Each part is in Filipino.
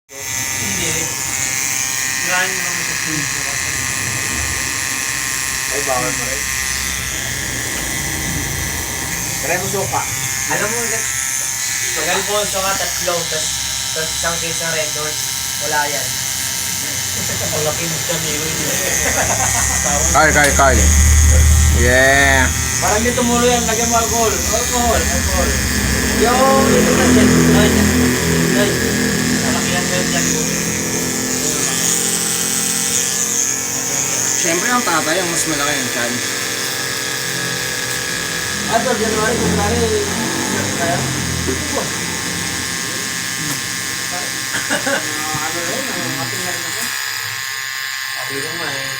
Hindi. Tirahin mo naman sa food ko kasi. Ay, bawal mo rin. Try mo suka. Alam mo, pag Alfonso ka, tatlo, tas isang case ng Red Horse. Wala yan. Wala pinagkamiro yun. Kay. Yeah. Parang dito mulo yan, lagyan mo alcohol. Alcohol. Yung ito na dyan. Ay. Malakihan ko yung dyan ko. Siyempre ang tatay ang mas malaki yung chan. Ato, January, February. Kaya? Ano rin, ating na rin ako. Sabi ko nga eh.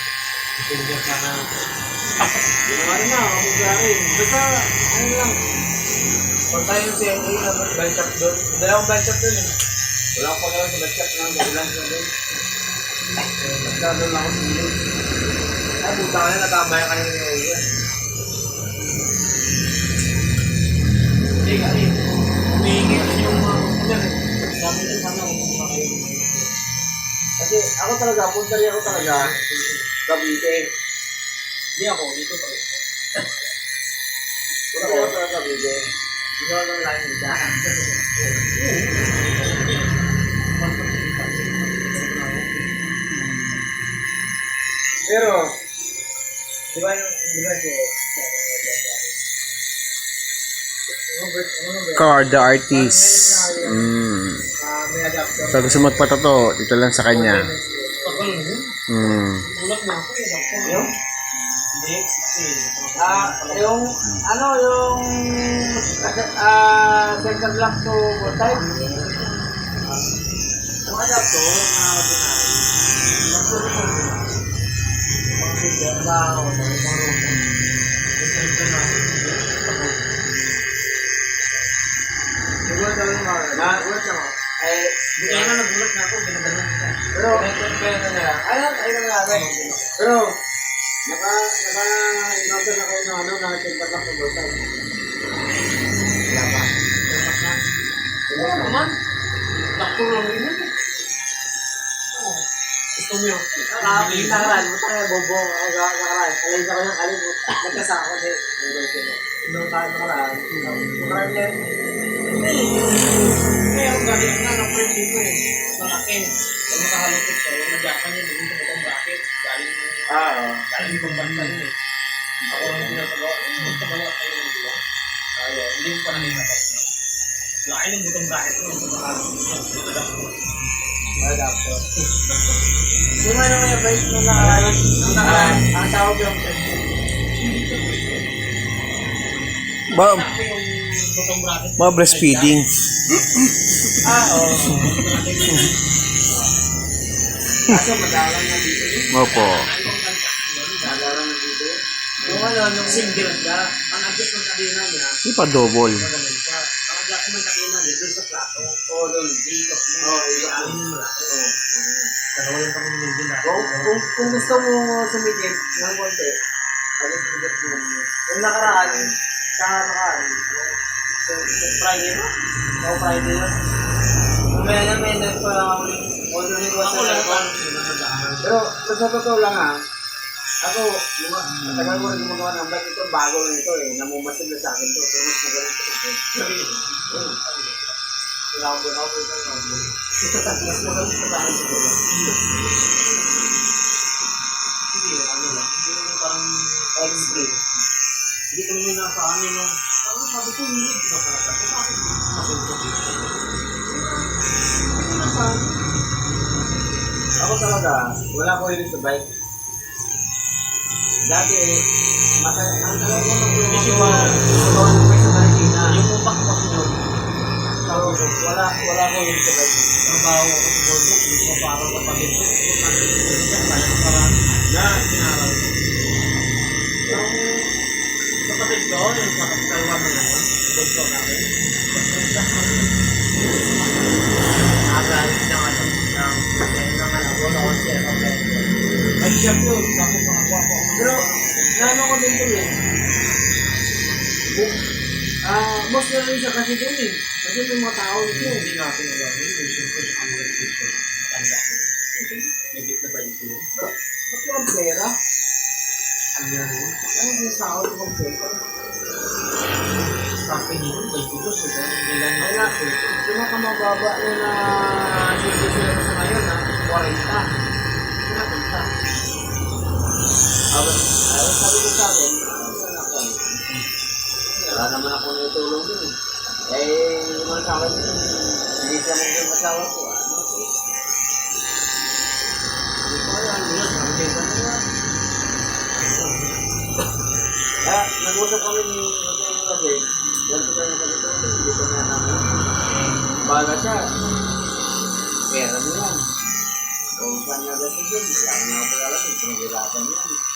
Silver ka na. January na, February. Basta, ano lang. Kung tayo si Henry na bike shop doon. Dalawang bike shop doon eh. Wala ko pala sa backup na ilan sa doon. Basta doon lang ako sa gilid. Ay, buta ka na natambay ka kanina ni Oyo. Hindi kasi, humihingi kasi yung mga kumpanya eh. Sabi niya sana kung kayo. Kasi ako talaga, punta rin ako talaga. Cavite. Hindi ako, dito pa rin. Punta rin ako talaga Cavite. Hindi ako lang lang nila. Pero, Di ba si Car the artist. may adapter. So gusto magpatato, dito lang sa kanya. Ulap na ako eh. yung, Hindi, kasi yung, ano, yung, center block to type. yung adapter na ordinary. Kasi ba ako na yung robot. Ito na. Nagulat ako yung mga, nagulat ako. Hindi kaya nga nagulat na ako, binadala kita. Pero, Pinagpapenta niya. ay nangyari. Pero, naka-encounter na kayo ng ano, center block to type. Wala pa. Oo naman. Takto lang rin yun eh. Gusto mo yun? Nakaraan, buta kaya bobo ako nakaraan. Alaysa ko yung alin, nagkasako din. Nung tayo nakaraan. Nakaraan yan. Kaya ang galing nga ng friend dito eh. Malaki. Pag nakahalukit ka, yung nagyapan yun, yung sa butong bracket. Galing yung pambanta yun eh. Ako ang pinapagawa. Magpagawa kayo ng dito. Hindi mo pa nakita ka. Laki ng butong bracket mo. Adapter. Yung ano nga yung bike nung nakaraan, ang tawag yung Laki yung butong bracket. Mga breastfeeding. oo. Kaso madalang na dito yun. Opo. Madalang na dito yun. Yung ano, nung single ka, ang adjust ng kadena niya, Di pa double. magaling siya. Ang adjust ng kadena niya, doon sa plato. Oo, doon. Dito. Oo, iba. Alin mo lang. Oo. Dalawa yung pamilya din natin. Kung gusto mo sumigit ng konti, alis mo dito mo. Yung nakaraan, Friday na? Oo, Friday na. May net pa lang ako ulit ko sa cellphone. Pero sa totoo lang ha, ako, matagal ko rin gumagawa ng bike ito, bago lang ito eh, namumasin na sa akin to, pero mas magaling ito. Sinawag ako ito, mas magaling sa akin ito. Sige, ano lang. Yung parang Extreme. hindi ko naman nasa amin no. Sabi ko, hindi ko pala sa akin. Sabi ko, Ako talaga, wala ko rin sa bike. Dati, ang alam ko na gumagawa ng bike sa Marikina. yung utak ko kasi yun, Wala ko rin sa bike. trabaho ako sa bundok, hindi ko parang kapatid ko. Na, sinaraw. Yung kapatid ko, yung Taiwan na ngayon, bunso namin. Nakagalit ng ano, ng alam ko, na-concert ako. Nag-shop yun, tapos nakakuha ko. Pero, naano ko din ito eh. Boss na rin siya kasi dun eh. Kasi may mga tao dito. Hindi natin alam yun. May siyempre sa kanila dito. Matanda. Nagit na ba yung tuyo? Ba't yung pera? Ano yan yun? Ano yung tao yung pera? Stocking yun. May tutos. Nila na Kaya, pinakamababa na sisi sila sa ngayon na 40. Pinapunta. Sabi ko sa akin, wala naman ako na itulong din eh. Yung mga sa akin, hindi siya mong yung asawa ko. Hindi ko alam, sabi ko na. Kaya, nag-usap kami ni kasi, yan ko tayo nagpagitulong, hindi ko na naman. Bahala siya. Pera mo yan. Kung saan nga dati dyan, wala na ako pag-alam, pinagirapan yan.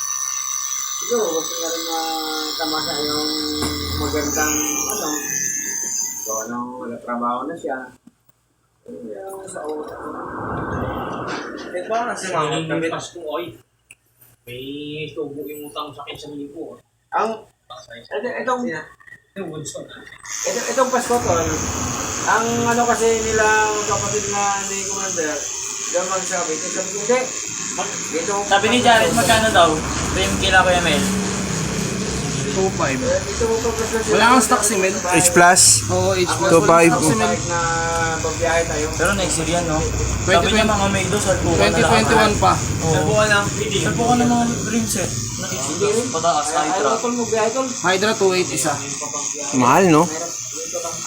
Siguro, gusto nga rin matamasa yung magandang, so, trabaho na siya. Yung sa utak. Eh, parang simangot kami. Paskong oy. May tubo yung utang sa akin sa libo. Ang, itong Pasko to, ang ano kasi nilang kapatid na ni Commander, yung magsabi, sabi ko, hindi. Dito, Sabi ni Jared, magkano daw? 3 kila ko ML. 2.5. dito mo pa kasi Wala kang stock cement. H plus. Oo, H+. 2.5. na pagbiyahe tayo. Pero next year yan, no? Sabi niya mga Maydo, salpo ka na lang. 2021 pa. Salpo ka lang. Salpo ka ng mga green set. Pataas, hydra. Tol mo biyahe tol. Hydra 2.8 isa. Mahal, no?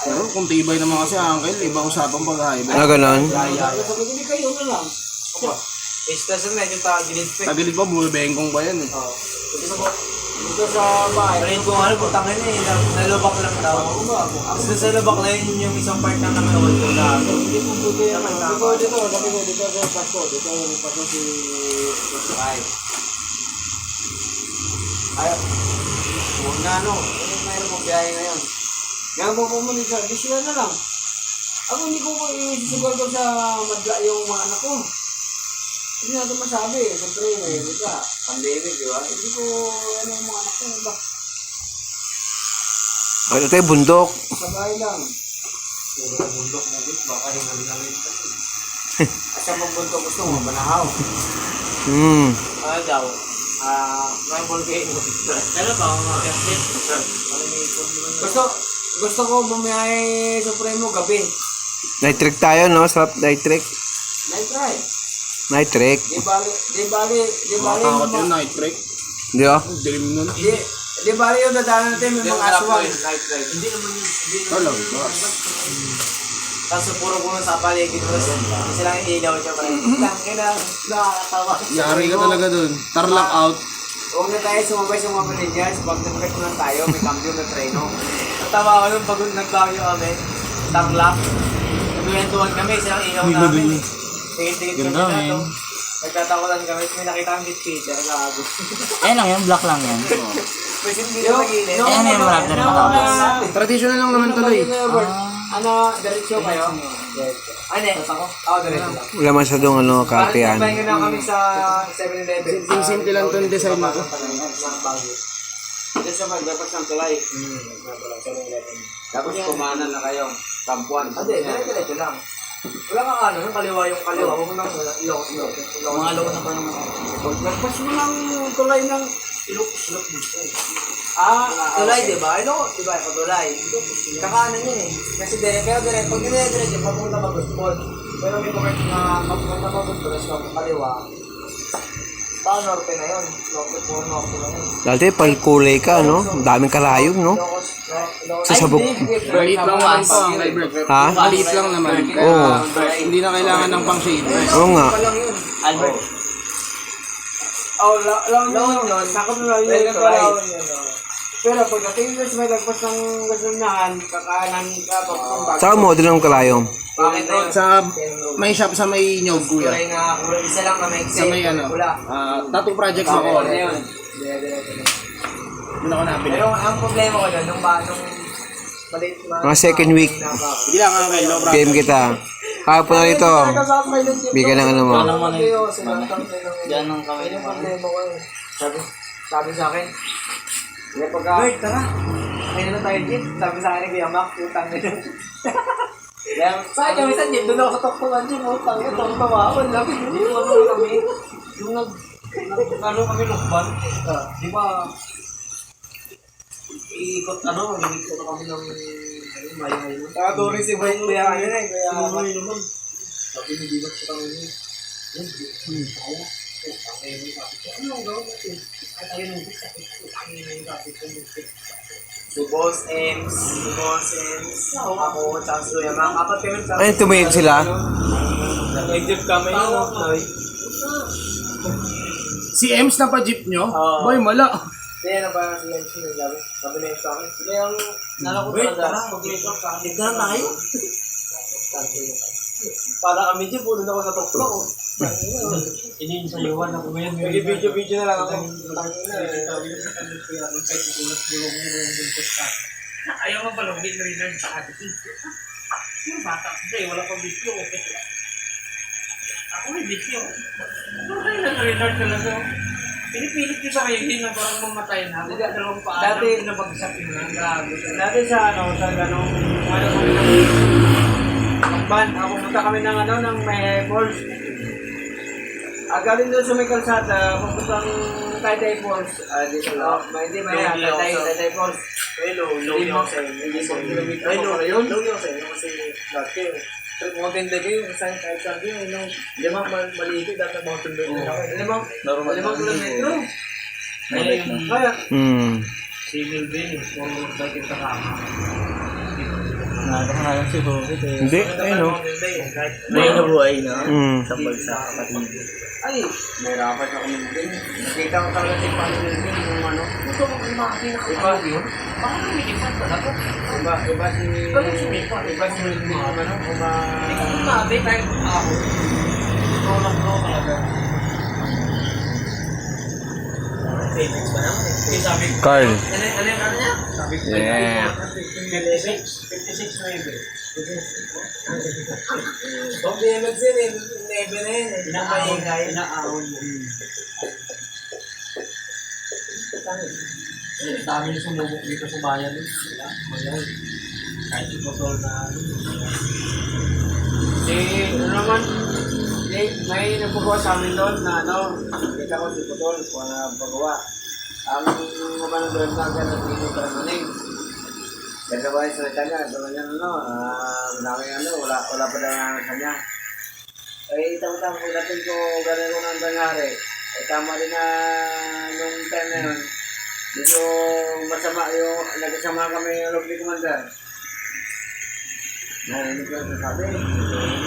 Pero kung tibay naman kasi uncle, iba usapang pag-hybrid. Ah, ganon. Sabi ko, hindi kayo na lang. Station medyo tagilid pa. Tagilid pa, bulbengkong pa yan eh. Dito sa bahay. Rin kung ano, putangin eh. Nalubak lang daw. Kasi sa lubak na yun yung isang part ng naman ko na. Hindi po buti yan. Dito, sabi ko, dito sa Pasko. Dito yung Pasko si Ay. Ayaw. Huwag na ano. Mayroon mong biyahe ngayon. Ngayon po pumunit sa sila na lang. Ako hindi ko po isisugal ko sa madla yung mga anak ko. Hindi natin masabi. Siyempre, di ba? Pandemic, di ba? Hindi ko ano yung mga anak ko. Ba? Ito tayo, bundok. Sa bahay lang. Puro ka bundok mo, baka hinalin ka. Asa pang bundok gusto mo? Banahaw. Ano daw? May volcano. Ano ba ang mga kapit? Gusto ko bumiyahe Supremo gabi. Night trek tayo, no? Sarap night trek. Night ride. Night trek. Di bali Makatakot yung night break. Di ba? Dilim nun. di bali yung dadaanan natin may mga aswang. Hindi naman yun. Talag ba? Kaso puro ko sa paligid mo kasi lang ilaw siya pa rin. Tangina, nakakatawa. Yari ka talaga dun. Tarlac out. Huwag na tayo sumabay sa mga palinyas. Pag nag-break lang tayo, may cambio na treno. Natawa ko nung pagod nagkakyo kami. Tarlac. Nagwentuhan kami, silang ilaw namin. Tingin-tingin kami Ganda, na to. man. Nagtatakutan kami, may nakita kang bitpeter, gago. Ayan lang yan, black lang yan. Pwede hindi na magilid. Ayan yung marami na rin matapos. Traditional lang naman tuloy. Ano, diretso kayo? Ano eh? Oo, diretso lang. Wala masyadong ano, kartehan. Parang na kami sa 7-Eleven. Simple lang to yung design na to. Dito sa dapat ng tulay. Tapos kumanan na kayo. Kampuan. Hindi, diretso lang. Wala kang ano, yung kaliwa yung kaliwa. Huwag mo nang ilok. Mga loko na pa naman. Pagpagpas mo ng tulay ng Ilok dito. tulay, Tulay, di ba? Ano? Di ba? Tulay. Kakanan yun eh. Kasi pero pag dire-diretso, papunta Maguspod. Pero may comment na papunta Maguspod, tapos kaliwa. Norte na yun. Norte na yun. Dati, pagkulay ka, no? Ang daming karayom, no? Sasabog. Maliit lang naman po ang Albert. Ha? Maliit lang naman. Oo. Hindi na kailangan ng pang shade. Oo nga. lang yun. Albert. lang yun. Sakot na lang yun. Tulay. yun. Pero pagdating mo sa may lagpas ng gasolinahan, kakanan ka pagpapag. Saka model ng karayom. Bakit na yun? Sa may shop sa may Nyog, kuya. Kulay nga, kulay isa lang na may Sa may ano, Wala. tattoo projects Oo, ako. na yun. Dire-diretso na. Doon ako nabili. Pero ang problema ko doon, nung maliit na... Mga second week. Hindi lang ang no problem. Game kita. Hapon na rito. Bigyan ng ano mo. Ano mo na yun? Diyan ang kamay Yung naman. problema ko eh. Sabi sa akin, Hindi pagka... Wait, tara. Ayun na tayo, Jeep. Sabi sa akin ni Kuya Mac, putang nila. Saan kami sa Jeep? Doon ako sa tuktukan Jeep. Utang ito, ang tawawan. Lagi yun. Ano kami? Yung ano kami lukban. Di ba? Iikot kami ng may. Nakaturing si Brian Kuya ano na eh. Kuya Mac. naman. Sabi ni Dinos sa kami niya. Ano ang gawin natin? Ay tayo nung Si Boss Ems. Ako, tsaka si Kuya Mac. Apat kami sa... Ay, tumiyog sila. Nag-jeep kami yun, no? Si Ems na pa jeep nyo? Oo. Boy, mala. Kaya na ba si Ems yung gabi? Sabi na yun sa akin. Kaya ang... Nalako Wait, talaga. tara. Mag-make-up ka. Tignan tayo. Para kami dyan, puno na ako sa tuktok ko. Hindi yung sayuan ako ngayon. Nag-video na lang ako. Ayaw mo ba login na rin sa atin? Yung bata ko sa'yo, wala pang video. Ako may video. Ano kayo nag-record talaga? Pinipilit ko sa kayo din na parang mamatay na. Hindi, dalawang paan. Dati, nabagsak yun na. Grabe. Dati sa ganong, kami ng Magban, pumunta kami ng ng may Falls. Galing doon sa may kalsada, pupuntang Taytay Falls. Dito lang. Hindi ba yan? Taytay Falls. Hindi mo. Hindi mo kilometer mo pala yun. Kasi dati, Mountain Lake yung isang kahit sabi yung limang malito dati Mountain Lake. Limang kilometro. Kaya, Civil bin, puro bakit ka kama. Nakakahalang si Bobit eh. Hindi, ayun o. May nabuhay na. Sa bansa kapatid. ay, nahirapan sa kami din. Nakita ko talaga si Panginoon yung ano. Gusto mo kung makakita na kapag yun? Parang may different talaga. Iba si... Ganun si Mipa. Iba si ano, Hindi ko nabi kahit ako. Ikaw lang bro talaga. Phoenix ba naman eh? Kaya sabi ko. Carl. Ano yung ano niya? Sabi ko. Yeah. 56 maybe. Pag DMX yun eh, nebe na yun eh. Inaawon mo. Dami yung sumubok dito sa bayan. Bayan. Kahit yung motor na Ano naman, may nagpagawa sa amin doon na kita ko si Putol, kung ano pagawa. Ang mga doon na gano'n dito para maning. Gagawa yung salita niya, gano'n niya wala pa daw nga kanya. Eh, tama-tama kung natin ko gano'n ko nang nangyari. Eh, tama rin na nung time na yun. Medyo masama yung, nagkasama kami yung Lobby Commander. Narinig ko yung sabi,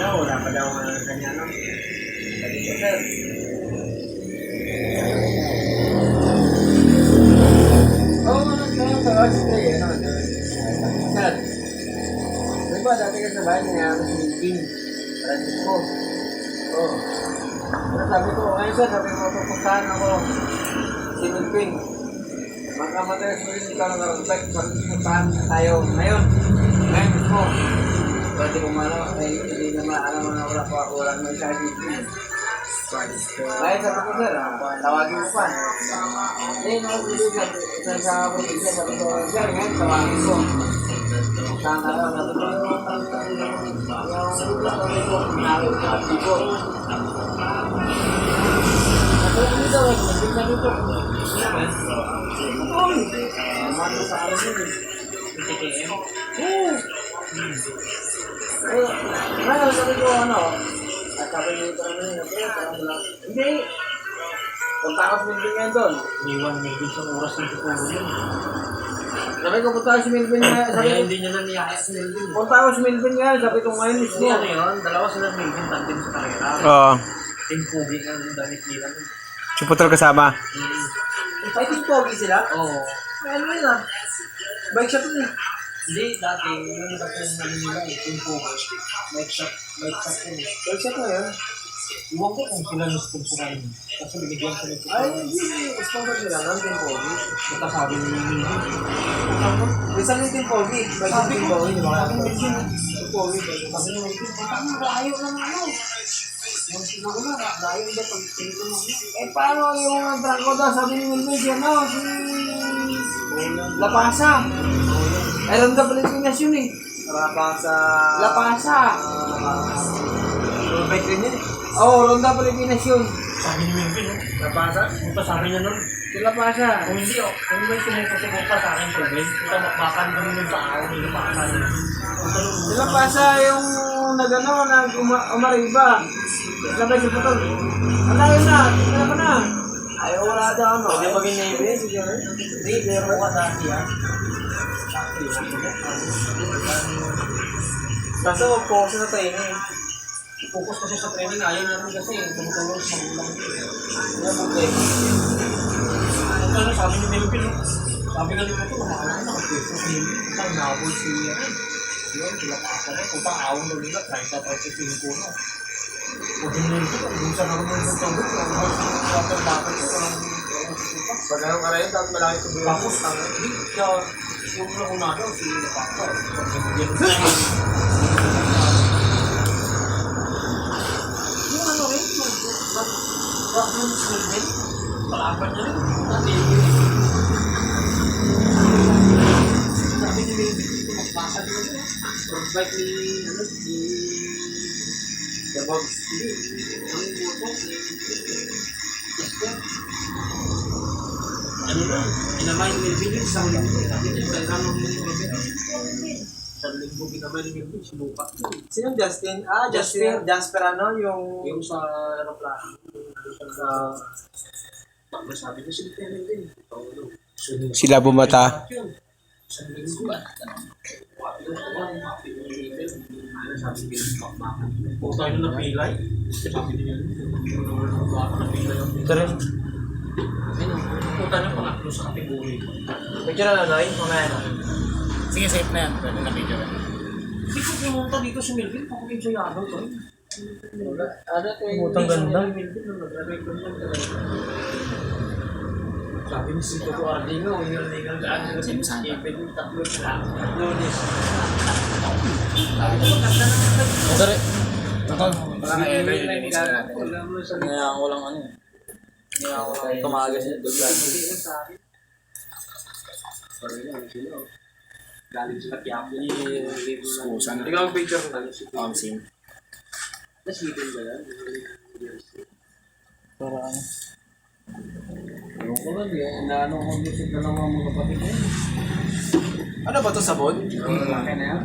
wala pa daw nga kanya, no? Sabi ko, sir. Oo, nagkaroon sa last day, sir. Di ba, dati ka sa bahay niya, si Milvin, Francisco. Oo. Pero sabi ko, ngayon sir, sabi ko, pupuntahan ako, si Milvin. Makamatay sa rin ikaw ng reflect, pupuntahan tayo ngayon. Ngayon mismo. Pwede kung ay hindi naman alam mo na wala may charging fee. Ngayon sabi ko sir, tawagin mo pa. Eh, nakabibigyan, isang sa probinsya, sabi ko, sir, ngayon tawagin ko. Saan na lang, sabi ko, sabi ko at sabi niyo ito hindi. Punta ka sa Milvin ngayon doon. Iniwan maybe isang oras ng siguro yun. Sabi ko, punta ka sa Milvin ngayon. Sabi Kaya ko, hindi nyo na niyaya sa Melvin. punta ka sa Milvin ngayon. Sabi ko ngayon mismo. Hindi ano yun, dalawa sila Melvin, tandem sa karera. Oo. Team Pugi na yung damit nila. Si Putol kasama. Ay, pogi sila? Oo. Ano yun ah? Bike shop yun eh. Hindi, dati, yung iba yung ano nila eh, Team Pugi. Bike shop yun eh. Bike shop na yun. Iwan ko kung sila yung sponsoran. Kasi binigyan sila ito. Ay, hindi. Sponsor nila ng Team Pogi. Nakasabi ni Melvin. Isang yung Team Pogi. Bike shop Team Pogi. Di ba? Sabi ni Melvin. Team Pogi. Sabi ni Melvin, ang layo ng ano. Naku na, dahil ba pag tinito mo? Paano yung Franco daw? Sabi ni Wilmer, si ano? Si... La Pasa. Ronda Pilipinas yun eh. La Pasa. Perfect rin yun eh. Ronda Pilipinas yun. Sabi ni Wilvin, no? Nabasa? Punta sabi niya nun. Si La Pasa. Kung hindi, kung may sumupasubok pa sa akin, Wilvin, punta makbakan kami nun sa araw ni Lupakan. Si La Pasa yung umariba. Sabay si Putol. Alayo na, tingnan mo na. Ayaw wala daw ano. Pwede maging neighbor, siguro. Hindi, pero ka dati ah. Kaso, focus na training. Focus kasi sa training, ayaw niya rin kasi tumutulong sa magulang. Kaya buti. Ano sabi ni Melvin, no? Sabi nga nila ito, maaalang nakapwesto sa Melvin. Saan nahabol si yun, sila pa ako na. Punta awang daw nila, 30-35 na. Pag Melvin, kung saan ako nung tawag, ang bakit ko, Pag ano ka rin, tapos malaki sa buwan. tapos, hindi siya, yung una daw, si Lapaka. Yung ano rin, yung Melvin, palaban niya rin, sabi ni Melvin, magpasa din ako. Pag-bike ni, ano, ni... Dabog. Ano na, inamay ni Melvin yun, isang linggo. Isang linggo ginamay ni Melvin, sinukat yun. Sino Justin? Jasper ano, Yung sa aeroplano. Sa... Sabi ko si Melvin. Sila bumata. Isang linggo ba? Kung tayo na napilay, sabi niya, baka napilay ang pilay. Kung tayo na pangatlo sa kategory. Picture na Noy, mamaya na. Sige, safe na yan. Pwede na video. Hindi ko pumunta dito si Melvin, pakukin siya yagaw to. Ano ito yung... Butang ganda. Melvin, nag-record lang talaga. Sabi ni Sito ko, Ardino, yung legal daan nila sa Skipin, yung tatlo Lunes. Sabi ko, maganda naman. Sorry. Ito, baka na-enter yung linis na natin. Kaya ako lang ano. Kaya ako tumagas niya. Galing sila Quiapo. Susan. Ikaw ang picture ko na. Sim. Nasipin ba yan? Para ano. Ewan ko lang, inaano ko dito sa dalawang mga kapatid ko. Ano ba to sabon? Laki na yan.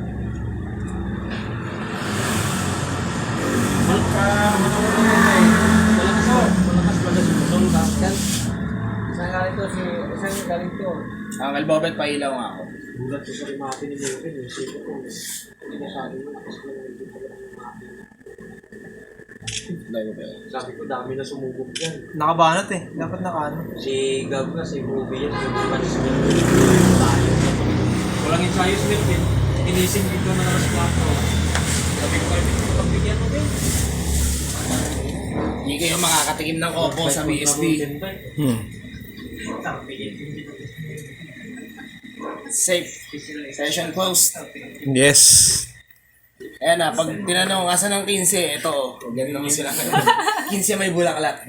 Malakas pala si Butong. Isang galing to si... Isang galing to. Ang Albobet, pailaw nga ako. Gulat ko sa rimate ni Melvin, yung sito ko. Hindi na sabi mo, kasi Melvin pala ng rimate. Sabi ko, dami na sumubok yan. Nakabanat eh. Dapat nakaano. Si Gab na, si Ruby yan, yung iba si Melvin. Walang ensayo si Melvin. Inising dito na alas 4. Sabi ko, Melvin, pagbigyan mo din. Hindi kayo makakatikim ng opo sa BSB. Safe. Session closed. Yes. Ayan na, pag tinanong, asan ang 15? Ito, oh. Ganun naman sila. 15 may bulaklak.